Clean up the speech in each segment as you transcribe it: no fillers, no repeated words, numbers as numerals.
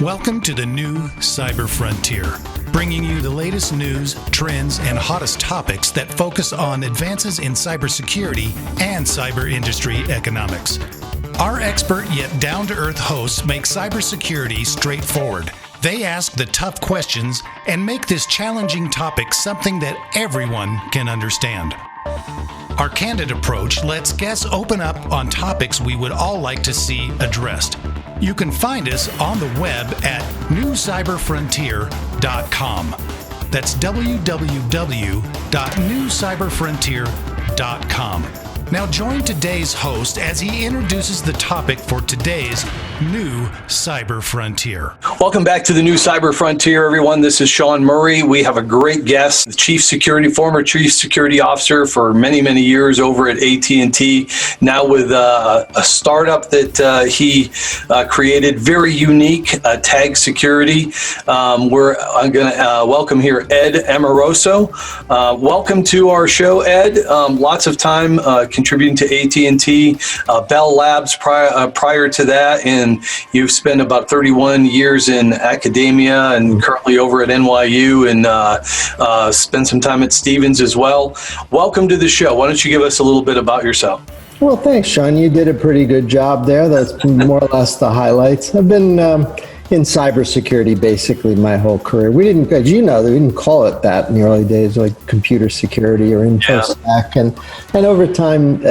Welcome to the new Cyber Frontier, bringing you the latest news, trends, and hottest topics that focus on advances in cybersecurity and cyber industry economics. Our expert yet down-to-earth hosts make cybersecurity straightforward. They ask the tough questions and make this challenging topic something that everyone can understand. Our candid approach lets guests open up on topics we would all like to see addressed. You can find us on the web at newcyberfrontier.com. That's www.newcyberfrontier.com. Now join today's host as he introduces the topic for today's new Cyber Frontier. Welcome back to the new Cyber Frontier, everyone. This is Shawn Murray. We have a great guest, the former Chief Security Officer for many, many years over at AT&T, now with a startup that he created, very unique, Tag Security. I'm going to welcome here Ed Amoroso. Welcome to our show, Ed. Lots of time contributing to AT&T, Bell Labs prior to that, and you've spent about 31 years in academia and currently over at NYU, and spent some time at Stevens as well. Welcome to the show. Why don't you give us a little bit about yourself? Well, thanks, Shawn. You did a pretty good job there. That's more or less the highlights. I've been in cybersecurity basically my whole career. We didn't, as you know, they didn't call it that in the early days, like computer security or InfoSec. And over time,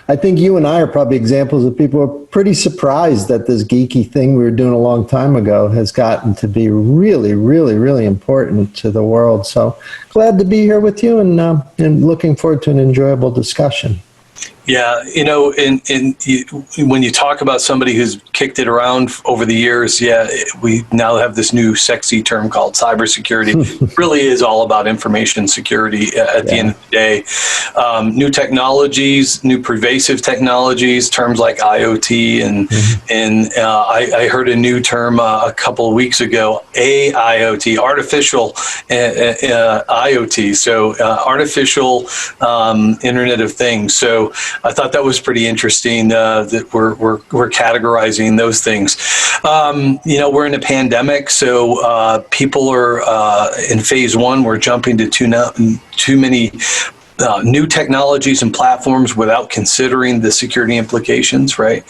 I think you and I are probably examples of people who are pretty surprised that this geeky thing we were doing a long time ago has gotten to be really, really, really important to the world. So glad to be here with you, and looking forward to an enjoyable discussion. Yeah, when you talk about somebody who's kicked it around over the years, we now have this new sexy term called cybersecurity. It really is all about information security at the end of the day. New technologies, new pervasive technologies, terms like IoT, and I heard a new term a couple of weeks ago, AIoT, artificial IoT, so artificial Internet of Things. So I thought that was pretty interesting that we're categorizing those things. We're in a pandemic, so people are in phase one. We're jumping to too many new technologies and platforms without considering the security implications, right?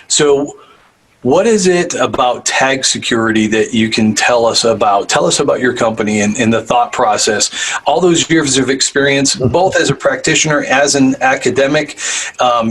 So what is it about Tag Security that you can tell us about? Tell us about your company and the thought process. All those years of experience, both as a practitioner, as an academic,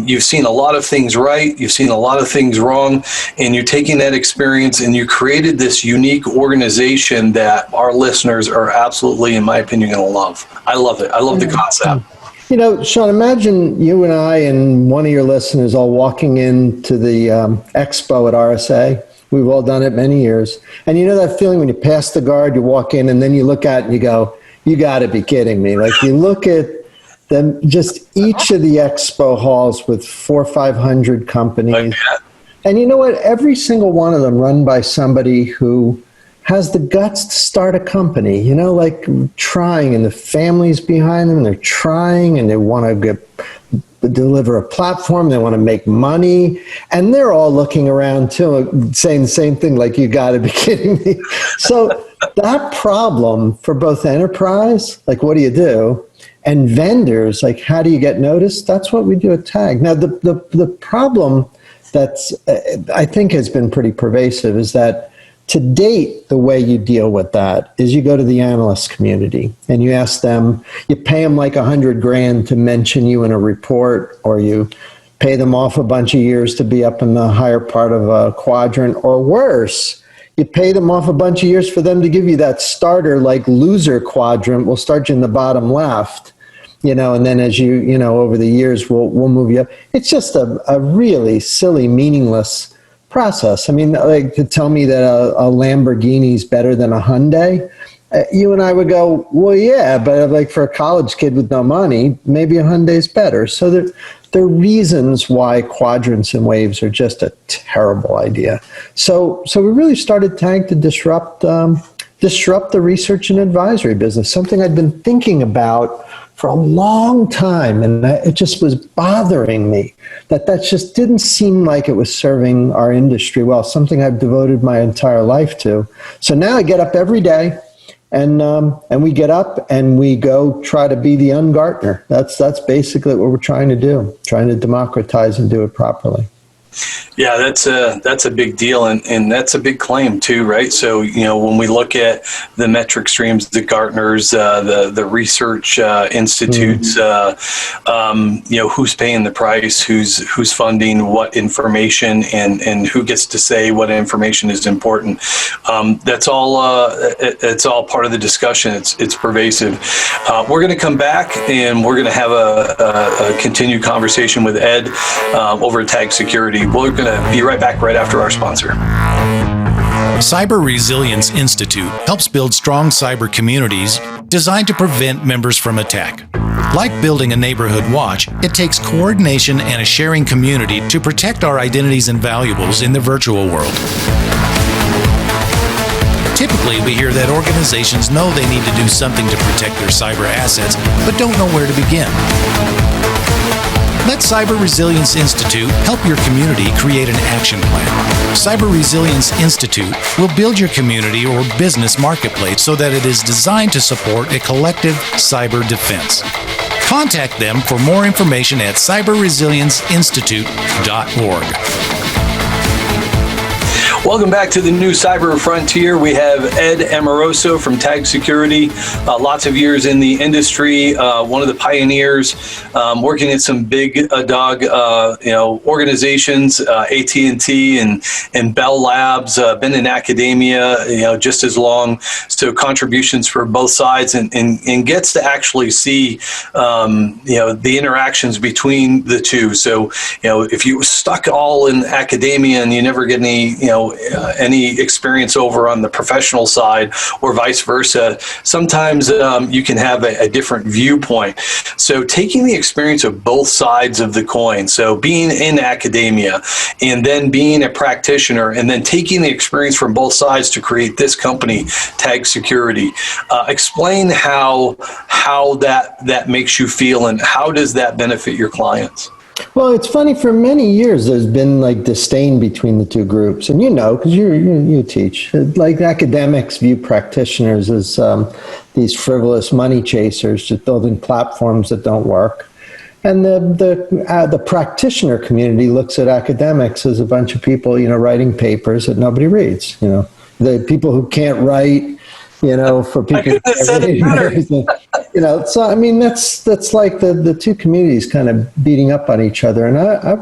you've seen a lot of things right, you've seen a lot of things wrong, and you're taking that experience and you created this unique organization that our listeners are absolutely, in my opinion, going to love. I love it. I love the concept. You know, Shawn, imagine you and I and one of your listeners all walking into the expo at RSA. We've all done it many years. And you know that feeling when you pass the guard, you walk in, and then you look at it and you go, you got to be kidding me. Like you look at them, just each of the expo halls with 400 or 500 companies. And you know what? Every single one of them run by somebody who has the guts to start a company, like trying, and the families behind them, they're trying, and they want to deliver a platform, they want to make money, and they're all looking around too, saying the same thing, like, you got to be kidding me. So that problem for both enterprise, like what do you do, and vendors, like how do you get noticed? That's what we do at Tag. Now, the problem that's, I think has been pretty pervasive is that to date, the way you deal with that is you go to the analyst community and you ask them, you pay them like $100,000 to mention you in a report, or you pay them off a bunch of years to be up in the higher part of a quadrant, or worse, you pay them off a bunch of years for them to give you that starter, like loser quadrant. We'll start you in the bottom left, and then as you, over the years, we'll move you up. It's just a really silly, meaningless process. I mean, like to tell me that a Lamborghini is better than a Hyundai, you and I would go, well, yeah, but like for a college kid with no money, maybe a Hyundai is better. So there are reasons why quadrants and waves are just a terrible idea. So we really started Tag to disrupt the research and advisory business, something I'd been thinking about for a long time, and it just was bothering me that just didn't seem like it was serving our industry well, something I've devoted my entire life to. So now I get up every day, and we get up and we go try to be the Gartner. That's basically what we're trying to do, trying to democratize and do it properly. Yeah, that's a big deal, and that's a big claim too, right? So, when we look at the metric streams, the Gartners, the research institutes, who's paying the price, who's funding what information, and who gets to say what information is important. That's all. It's all part of the discussion. It's pervasive. We're going to come back and we're going to have a continued conversation with Ed over at Tag Security. We're going to be right back right after our sponsor. Cyber Resilience Institute helps build strong cyber communities designed to prevent members from attack. Like building a neighborhood watch, it takes coordination and a sharing community to protect our identities and valuables in the virtual world. Typically, we hear that organizations know they need to do something to protect their cyber assets, but don't know where to begin. Let Cyber Resilience Institute help your community create an action plan. Cyber Resilience Institute will build your community or business marketplace so that it is designed to support a collective cyber defense. Contact them for more information at cyberresilienceinstitute.org. Welcome back to the new Cyber Frontier. We have Ed Amoroso from Tag Security, lots of years in the industry, one of the pioneers, working at some big dog, organizations, AT&T and Bell Labs, been in academia, just as long. So contributions for both sides, and gets to actually see, the interactions between the two. So, if you stuck all in academia and you never get any experience over on the professional side or vice versa, sometimes you can have a different viewpoint. So taking the experience of both sides of the coin, so being in academia and then being a practitioner and then taking the experience from both sides to create this company, Tag Security, explain how that makes you feel and how does that benefit your clients? Well, it's funny, for many years there's been like disdain between the two groups, and because you teach, like academics view practitioners as these frivolous money chasers just building platforms that don't work, and the practitioner community looks at academics as a bunch of people writing papers that nobody reads. The people who can't write. For people, so I mean that's like the two communities kind of beating up on each other, and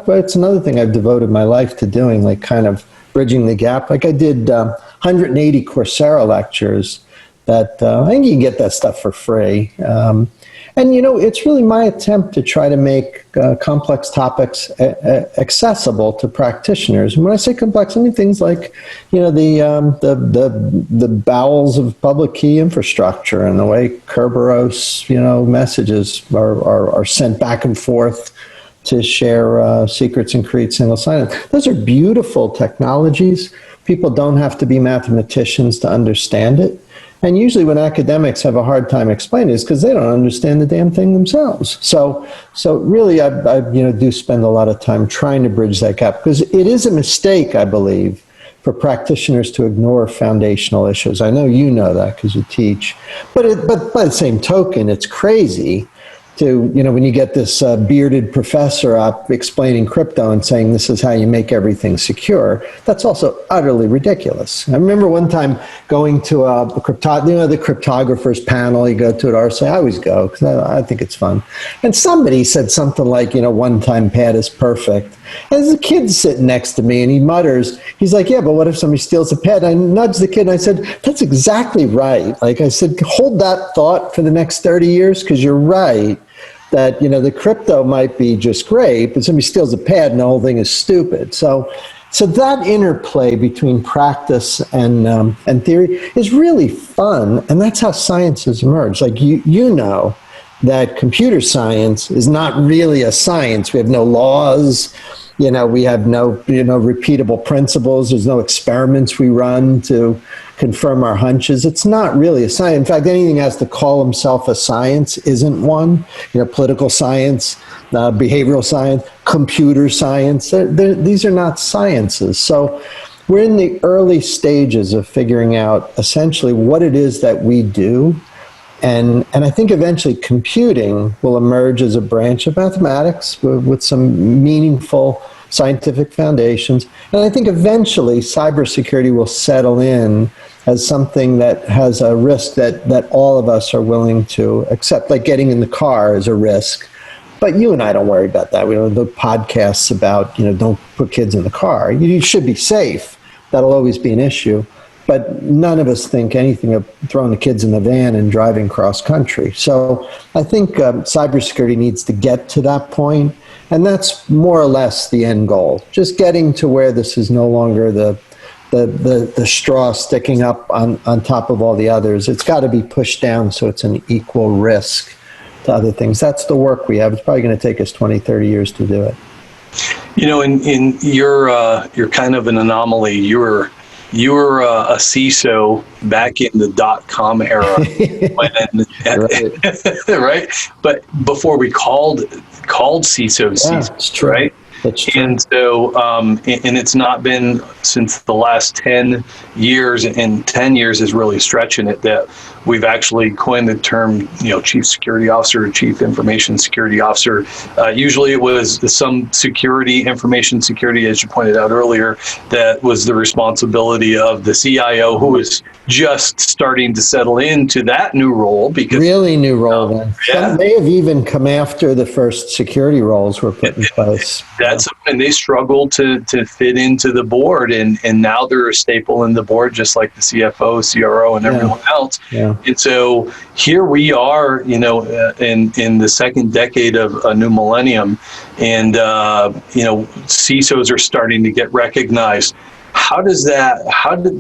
it's another thing I've devoted my life to doing, like kind of bridging the gap. Like I did 180 Coursera lectures that I think you can get that stuff for free. And, it's really my attempt to try to make complex topics accessible to practitioners. And when I say complex, I mean things like, the bowels of public key infrastructure and the way Kerberos, messages are sent back and forth to share secrets and create single sign-on. Those are beautiful technologies. People don't have to be mathematicians to understand it. And usually when academics have a hard time explaining it, it's because they don't understand the damn thing themselves. So really, I do spend a lot of time trying to bridge that gap, because it is a mistake, I believe, for practitioners to ignore foundational issues. I know you know that because you teach. But by the same token, it's crazy to, when you get this bearded professor up explaining crypto and saying this is how you make everything secure, that's also utterly ridiculous. I remember one time going to the cryptographers panel. You go to it, RSA, I always go because I think it's fun. And somebody said something like, one-time pad is perfect. And there's a kid sitting next to me and he mutters, he's like, yeah, but what if somebody steals a pad? I nudged the kid and I said, that's exactly right. Like I said, hold that thought for the next 30 years because you're right. That, the crypto might be just great, but somebody steals a pad and the whole thing is stupid. So that interplay between practice and theory is really fun, and that's how science has emerged. Like you know that computer science is not really a science. We have no laws. We have no repeatable principles. There's no experiments we run to confirm our hunches. It's not really a science. In fact, anything that has to call himself a science isn't one. Political science, behavioral science, computer science, these are not sciences. So we're in the early stages of figuring out essentially what it is that we do. And I think eventually computing will emerge as a branch of mathematics with some meaningful scientific foundations. And I think eventually cybersecurity will settle in as something that has a risk that all of us are willing to accept, like getting in the car is a risk. But you and I don't worry about that. We don't have the podcasts about, don't put kids in the car. You should be safe. That'll always be an issue. But none of us think anything of throwing the kids in the van and driving cross country. So I think cybersecurity needs to get to that point, and that's more or less the end goal. Just getting to where this is no longer the straw sticking up on top of all the others. It's got to be pushed down so it's an equal risk to other things. That's the work we have. It's probably going to take us 20, 30 years to do it. In you're kind of an anomaly. You were a CISO back in the .com era, right? But before we called CISOs, It's true. right? That's true. And so, and it's not been since the last 10 years, and 10 years is really stretching it, that we've actually coined the term, chief security officer, chief information security officer. Usually it was some security, information security, as you pointed out earlier, that was the responsibility of the CIO, who was just starting to settle into that new role. Because really new role then. Yeah. Some may have even come after the first security roles were put in place. And they struggled to fit into the board, and now they're a staple in the board, just like the CFO, CRO, and everyone else. Yeah. And so here we are, in the second decade of a new millennium, and CISOs are starting to get recognized. How did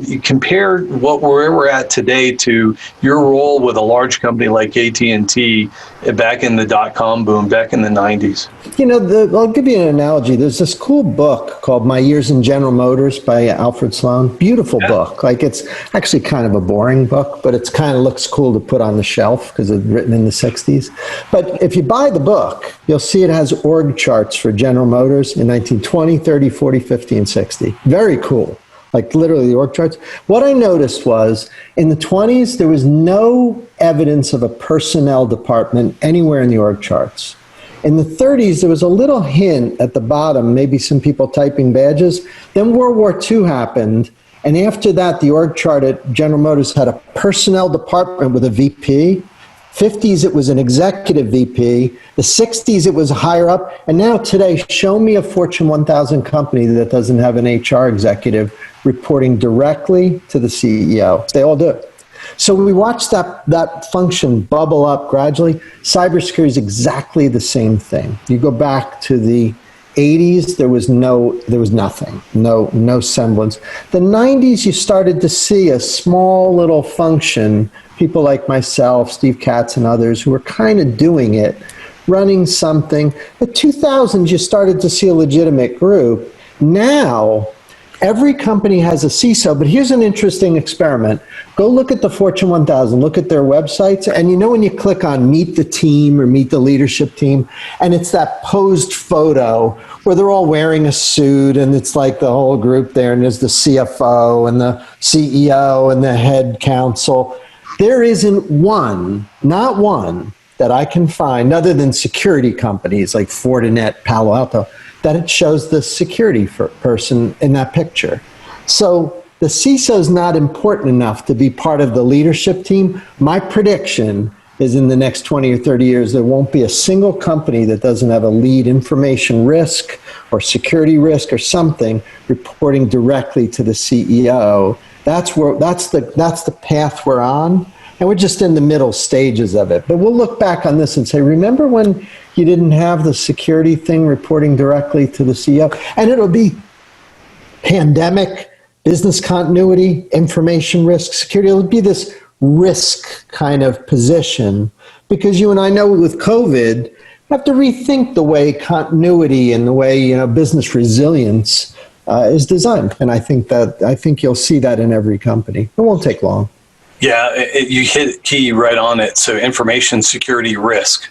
you compare where we're at today to your role with a large company like AT&T back in the .com boom, back in the 90s? I'll give you an analogy. There's this cool book called My Years in General Motors by Alfred Sloan. Beautiful book. Like, it's actually kind of a boring book, but it kind of looks cool to put on the shelf because it's written in the 60s. But if you buy the book, you'll see it has org charts for General Motors in 1920, 30, 40, 50, and 60. Very cool. Like literally the org charts. What I noticed was in the 20s, there was no evidence of a personnel department anywhere in the org charts. In the 30s, there was a little hint at the bottom, maybe some people typing badges. Then World War II happened. And after that, the org chart at General Motors had a personnel department with a VP. 50s, it was an executive VP. The 60s, it was higher up. And now today, show me a Fortune 1000 company that doesn't have an HR executive reporting directly to the CEO. They all do it. So we watched that function bubble up gradually. Cybersecurity is exactly the same thing. You go back to the 80s, there was nothing, no semblance. The 90s, you started to see a small little function, people like myself, Steve Katz and others who were kind of doing it, running something. The 2000s, you started to see a legitimate group. Now, every company has a CISO, but here's an interesting experiment. Go look at the Fortune 1000, look at their websites, and when you click on Meet the Team or Meet the Leadership Team, and it's that posed photo where they're all wearing a suit, and it's like the whole group there, and there's the CFO and the CEO and the head counsel. There isn't one, not one, that I can find, other than security companies like Fortinet, Palo Alto, that it shows the security person in that picture. So the CISO is not important enough to be part of the leadership team. My prediction is in the next 20 or 30 years, there won't be a single company that doesn't have a lead information risk or security risk or something reporting directly to the CEO. That's the path we're on. And we're just in the middle stages of it. But we'll look back on this and say, remember when you didn't have the security thing reporting directly to the CEO? And it'll be pandemic, business continuity, information risk, security. It'll be this risk kind of position. Because you and I know with COVID, we have to rethink the way continuity and the way business resilience is design. And I think you'll see that in every company. It won't take long. Yeah, you hit key right on it. So information security risk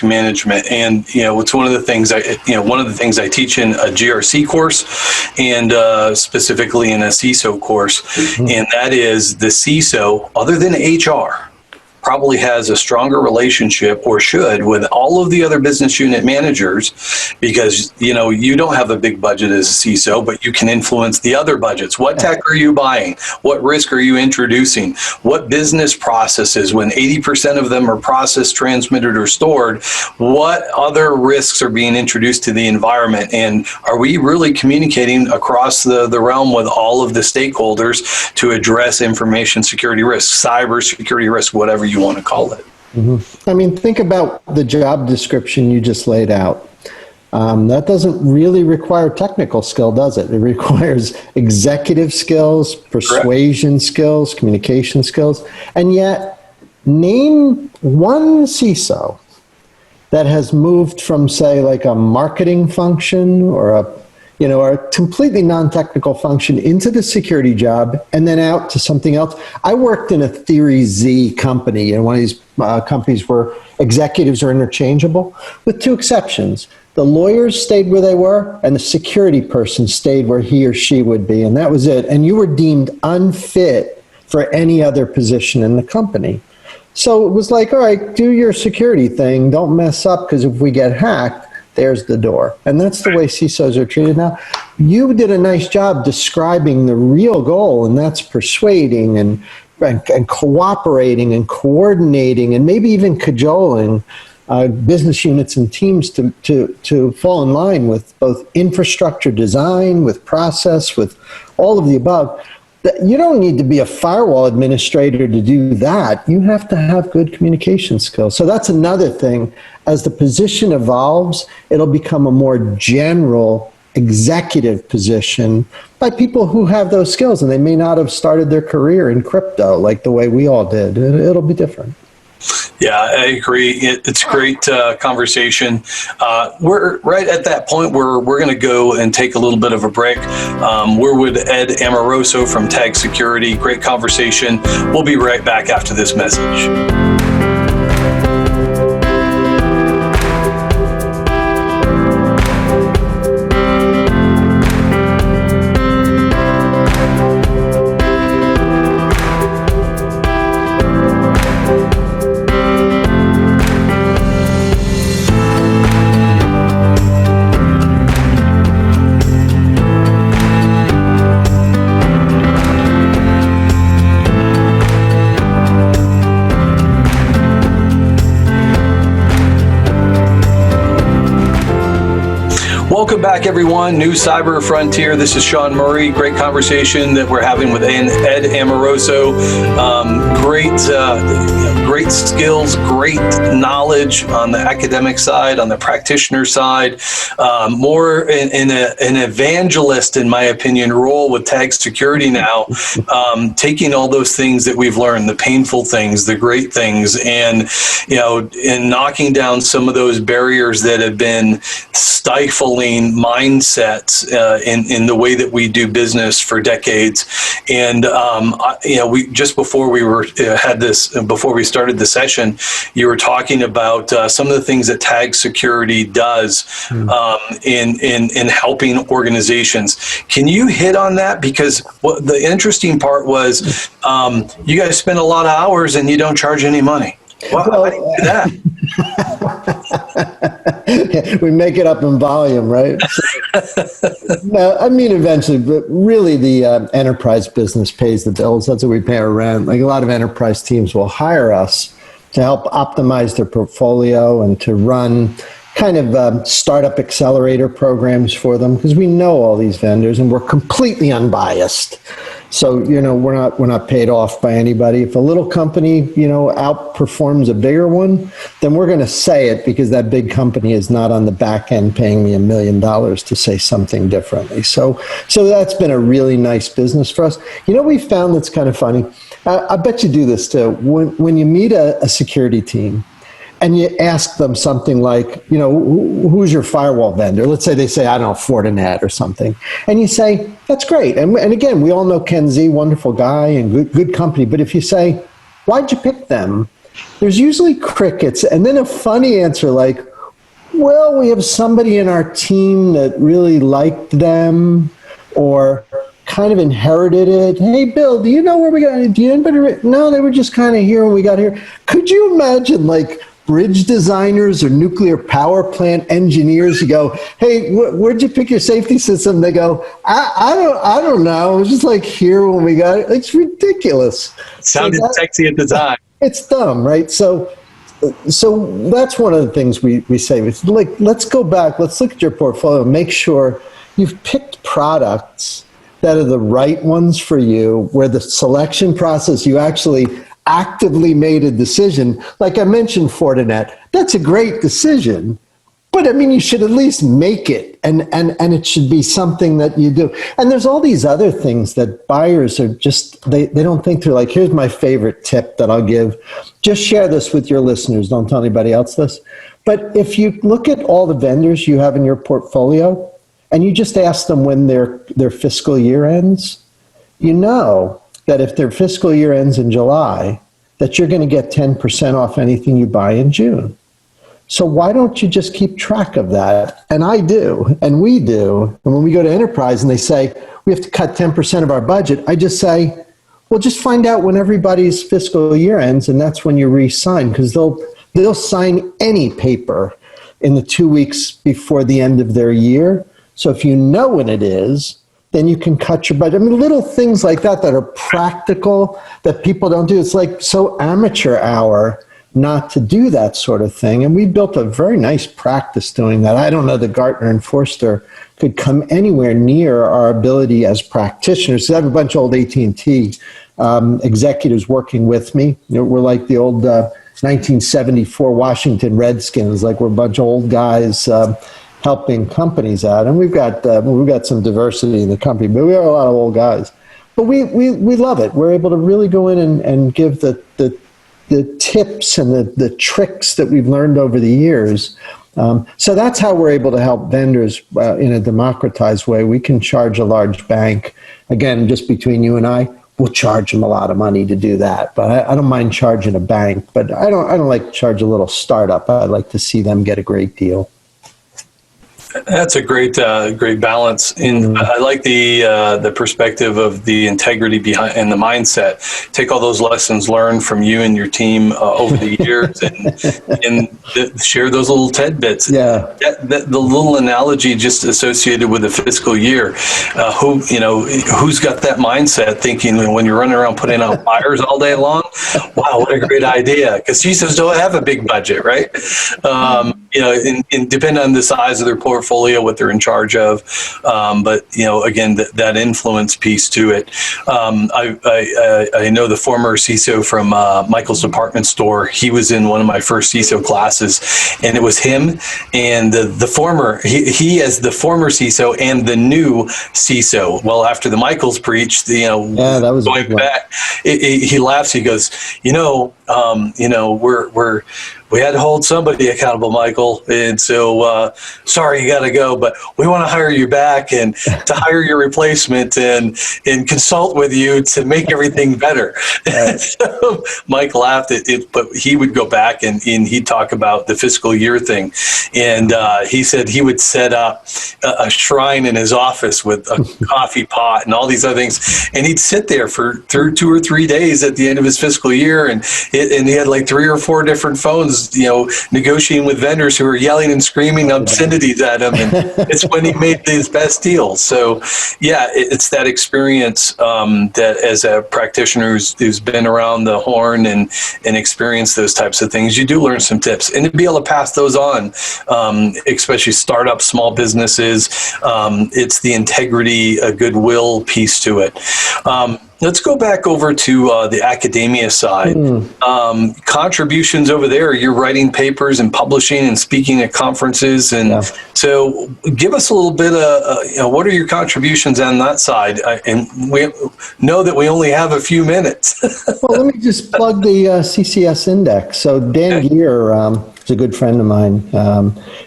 management. And, it's one of the things I teach in a GRC course and specifically in a CISO course. Mm-hmm. And that is the CISO, other than HR, probably has a stronger relationship, or should, with all of the other business unit managers, because you don't have a big budget as a CISO, but you can influence the other budgets. What tech are you buying? What risk are you introducing? What business processes, when 80% of them are processed, transmitted, or stored, what other risks are being introduced to the environment? And are we really communicating across the realm with all of the stakeholders to address information security risks, cybersecurity risk, whatever you want to call it? Mm-hmm. I mean, think about the job description you just laid out. That doesn't really require technical skill, does it? It requires executive skills, persuasion Correct. Skills, communication skills. And yet, name one CISO that has moved from, say, like a marketing function or a completely non-technical function into the security job and then out to something else. I worked in a Theory Z company, one of these companies where executives are interchangeable, with two exceptions. The lawyers stayed where they were, and the security person stayed where he or she would be, and that was it. And you were deemed unfit for any other position in the company. So it was like, all right, do your security thing, don't mess up, because if we get hacked, there's the door. And that's the way CISOs are treated now. You did a nice job describing the real goal, and that's persuading and cooperating and coordinating and maybe even cajoling business units and teams to fall in line with both infrastructure design, with process, with all of the above. You don't need to be a firewall administrator to do that. You have to have good communication skills. So that's another thing. As the position evolves, it'll become a more general executive position by people who have those skills, and they may not have started their career in crypto like the way we all did. It'll be different. Yeah, I agree. It's a great conversation. We're right at that point where we're going to go and take a little bit of a break. We're with Ed Amoroso from Tag Security. Great conversation. We'll be right back after this message. Welcome back, everyone. New Cyber Frontier. This is Shawn Murray. Great conversation that we're having with Ed Amoroso. Great skills, great knowledge on the academic side, on the practitioner side. More in an evangelist, in my opinion, role with Tag Security now, taking all those things that we've learned, the painful things, the great things, and knocking down some of those barriers that have been stifling mindsets in the way that we do business for decades. And we just before we started the session, you were talking about some of the things that Tag Security does in helping organizations. Can you hit on that? Because what the interesting part was, you guys spend a lot of hours and you don't charge any money. Well, how do you do that? We make it up in volume, right? No, I mean, eventually, but really the enterprise business pays the bills. That's what we pay our rent. Like, a lot of enterprise teams will hire us to help optimize their portfolio and to run kind of startup accelerator programs for them, because we know all these vendors and we're completely unbiased. So, we're not paid off by anybody. If a little company, outperforms a bigger one, then we're going to say it, because that big company is not on the back end paying me $1 million to say something differently. So that's been a really nice business for us. We found that's kind of funny. I bet you do this too. When you meet a security team and you ask them something like, who's your firewall vendor? Let's say they say, I don't know, Fortinet or something. And you say, that's great. And again, we all know Ken Z, wonderful guy and good company. But if you say, why'd you pick them? There's usually crickets. And then a funny answer like, well, we have somebody in our team that really liked them or kind of inherited it. Hey, Bill, do you know where we got it? No, they were just kind of here when we got here. Could you imagine like bridge designers or nuclear power plant engineers? You go, hey, where'd you pick your safety system? They go, I don't know. It was just like here when we got it. It's ridiculous. It sounded sexy at the time. It's dumb, right? So that's one of the things we say. It's like, let's go back. Let's look at your portfolio. Make sure you've picked products that are the right ones for you, where the selection process, you actually actively made a decision. Like I mentioned Fortinet, that's a great decision. But I mean, you should at least make it, and it should be something that you do. And there's all these other things that buyers are just, they don't think through. Like, here's my favorite tip that I'll give. Just share this with your listeners. Don't tell anybody else this. But if you look at all the vendors you have in your portfolio, and you just ask them when their fiscal year ends, you know that if their fiscal year ends in July, that you're going to get 10% off anything you buy in June. So why don't you just keep track of that? And I do, and we do. And when we go to enterprise and they say, we have to cut 10% of our budget, I just say, well, just find out when everybody's fiscal year ends, and that's when you re-sign, because they'll sign any paper in the 2 weeks before the end of their year. So if you know when it is, then you can cut your budget. I mean, little things like that are practical that people don't do. It's like so amateur hour not to do that sort of thing. And we built a very nice practice doing that. I don't know that Gartner and Forrester could come anywhere near our ability as practitioners. So I have a bunch of old AT&T executives working with me. We're like the old 1974 Washington Redskins, like we're a bunch of old guys helping companies out. And we've got some diversity in the company, but we are a lot of old guys. But we love it. We're able to really go in and give the tips and the tricks that we've learned over the years. So that's how we're able to help vendors in a democratized way. We can charge a large bank. Again, just between you and I, we'll charge them a lot of money to do that. But I don't mind charging a bank. But I don't like to charge a little startup. I like to see them get a great deal. That's a great balance. And I like the perspective of the integrity behind and the mindset. Take all those lessons learned from you and your team over the years, and share those little tidbits. Yeah, the little analogy just associated with the fiscal year. Who's got that mindset? Thinking when you're running around putting out fires all day long. Wow, what a great idea! Because CISOs don't have a big budget, right? And depending on the size of their portfolio, what they're in charge of. But again, that influence piece to it. I know the former CISO from Michael's department store. He was in one of my first CISO classes, and it was him and the former. He as the former CISO and the new CISO. Well, after the Michael's breach, that was going back. He laughs. He goes, we had to hold somebody accountable, Michael. And so, sorry, you got to go, but we want to hire you back and to hire your replacement and consult with you to make everything better. So Mike laughed at it, but he would go back and he'd talk about the fiscal year thing. And he said he would set up a shrine in his office with a coffee pot and all these other things. And he'd sit there for 2 or 3 days at the end of his fiscal year. And he had like 3 or 4 different phones, negotiating with vendors who were yelling and screaming obscenities at him. And it's when he made his best deals. So, yeah, it's that experience that as a practitioner who's been around the horn and experienced those types of things, you do learn some tips. And to be able to pass those on, especially startups, small businesses, it's the integrity, a goodwill piece to it. Let's go back over to the academia side. Contributions over there, you're writing papers and publishing and speaking at conferences. And so give us a little bit of, what are your contributions on that side? And we know that we only have a few minutes. Well, let me just plug the CCS Index. So Dan Geer is a good friend of mine,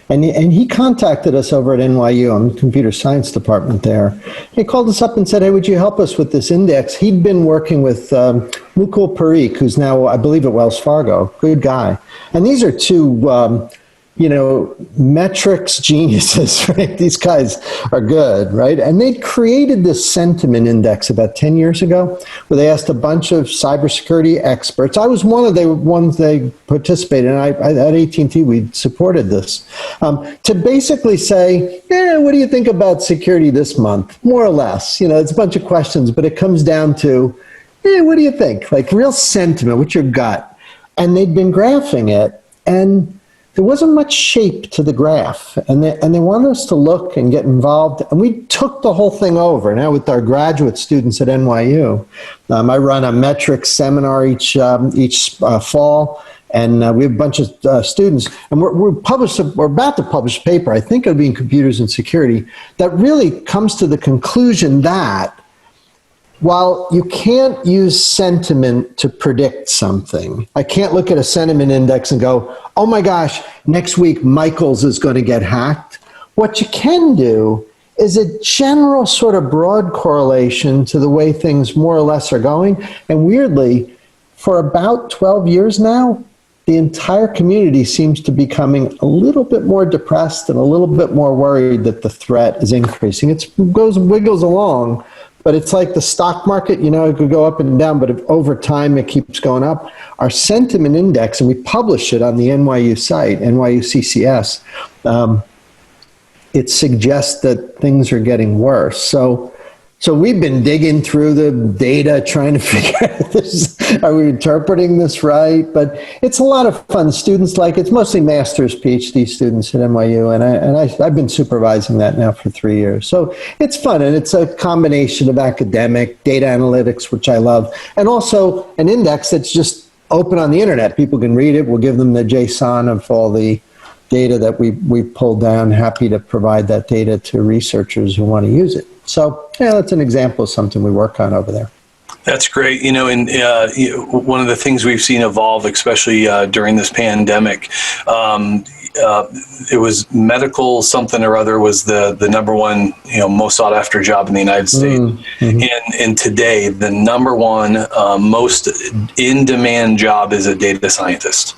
and he contacted us over at NYU. I'm in the computer science department there. He called us up and said, hey, would you help us with this index? He'd been working with Mukul Parikh, who's now, I believe, at Wells Fargo. Good guy. And these are two metrics geniuses, right? These guys are good, right? And they created this sentiment index about 10 years ago where they asked a bunch of cybersecurity experts. I was one of the ones they participated in. At AT&T, we supported this, to basically say, what do you think about security this month? More or less. It's a bunch of questions, but it comes down to, what do you think? Like real sentiment, what's your gut? And they'd been graphing it, and there wasn't much shape to the graph, and they wanted us to look and get involved, and we took the whole thing over. Now with our graduate students at NYU, I run a metrics seminar each fall, and we have a bunch of students, and we're about to publish a paper, I think it'll be in computers and security, that really comes to the conclusion that while you can't use sentiment to predict something, I can't look at a sentiment index and go, oh my gosh, next week Michael's is going to get hacked. What you can do is a general sort of broad correlation to the way things more or less are going. And weirdly, for about 12 years now, the entire community seems to be becoming a little bit more depressed and a little bit more worried that the threat is increasing. It wiggles along. But it's like the stock market, it could go up and down, but if over time it keeps going up. Our sentiment index, and we publish it on the NYU site, NYU CCS, it suggests that things are getting worse. So we've been digging through the data, trying to figure out this, are we interpreting this right? But it's a lot of fun. Students like it. It's mostly master's, PhD students at NYU, and I've been supervising that now for 3 years. So it's fun, and it's a combination of academic, data analytics, which I love, and also an index that's just open on the internet. People can read it. We'll give them the JSON of all the data that we pulled down. Happy to provide that data to researchers who want to use it. So that's an example of something we work on over there. That's great. And one of the things we've seen evolve, especially during this pandemic, it was medical something or other was the number one, most sought after job in the United States. Mm-hmm. And today, the number one most in demand job is a data scientist.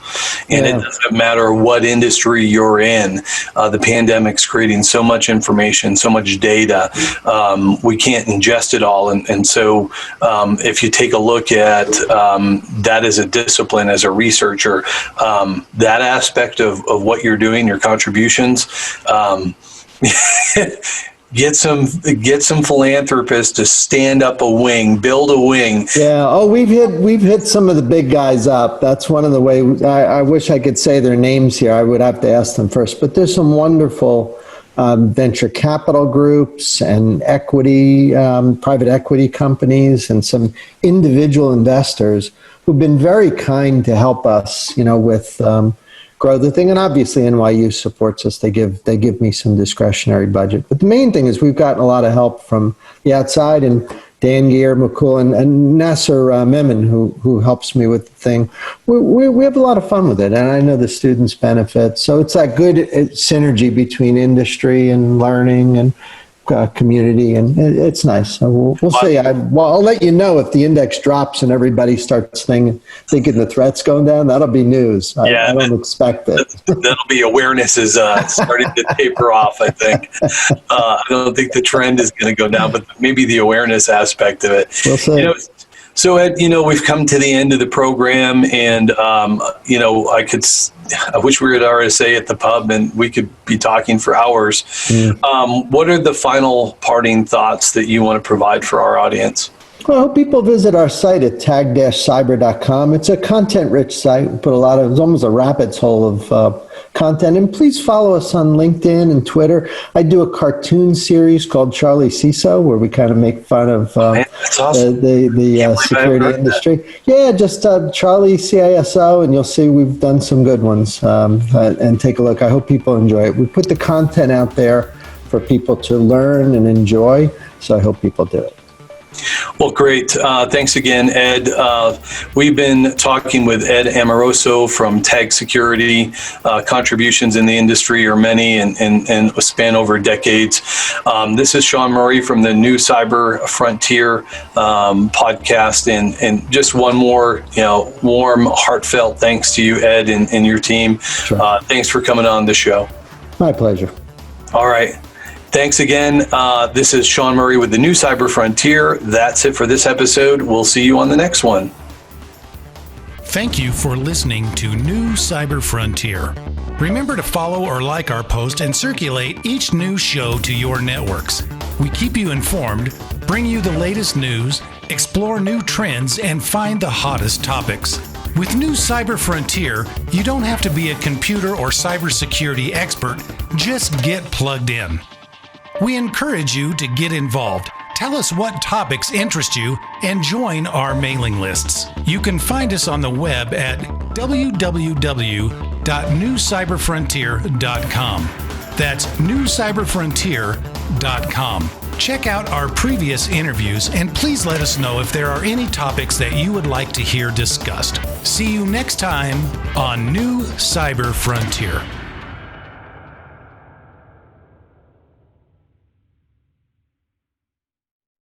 And it doesn't matter what industry you're in. The pandemic's creating so much information, so much data. We can't ingest it all. And so if you take a look at that as a discipline, as a researcher, that aspect of what you're doing, your contributions, get some philanthropists to stand up a wing, build a wing. Yeah. Oh, we've hit some of the big guys up. That's one of the ways. I wish I could say their names here. I would have to ask them first. But there's some wonderful venture capital groups and private equity companies, and some individual investors who've been very kind to help us, with grow the thing. And obviously NYU supports us. They give me some discretionary budget. But the main thing is we've gotten a lot of help from the outside, and Dan Geer, Mukul, and Nasser Memon, who helps me with the thing. We have a lot of fun with it, and I know the students benefit. So it's that good synergy between industry and learning and community, and it's nice. So we'll see. I'll let you know if the index drops and everybody starts thinking the threat's going down. That'll be news. I don't expect it. That'll be awareness is starting to taper off, I think. I don't think the trend is going to go down, but maybe the awareness aspect of it. We'll see. So Ed, we've come to the end of the program, and I wish we were at RSA at the pub and we could be talking for hours. What are the final parting thoughts that you want to provide for our audience? Well, I hope people visit our site at tag-cyber.com. It's a content-rich site. We put it's almost a rabbit's hole of content. And please follow us on LinkedIn and Twitter. I do a cartoon series called Charlie CISO, where we kind of make fun of that's awesome. the security industry. Yeah, just Charlie CISO, and you'll see we've done some good ones. And take a look. I hope people enjoy it. We put the content out there for people to learn and enjoy, so I hope people do it. Well, great. Thanks again, Ed. We've been talking with Ed Amoroso from Tag Security. Contributions in the industry are many and span over decades. This is Shawn Murray from the New Cyber Frontier podcast. And just one more, warm, heartfelt thanks to you, Ed, and your team. Sure. Thanks for coming on the show. My pleasure. All right. Thanks again. This is Shawn Murray with the New Cyber Frontier. That's it for this episode. We'll see you on the next one. Thank you for listening to New Cyber Frontier. Remember to follow or like our post and circulate each new show to your networks. We keep you informed, bring you the latest news, explore new trends, and find the hottest topics. With New Cyber Frontier, you don't have to be a computer or cybersecurity expert. Just get plugged in. We encourage you to get involved. Tell us what topics interest you and join our mailing lists. You can find us on the web at www.newcyberfrontier.com. That's newcyberfrontier.com. Check out our previous interviews and please let us know if there are any topics that you would like to hear discussed. See you next time on New Cyber Frontier.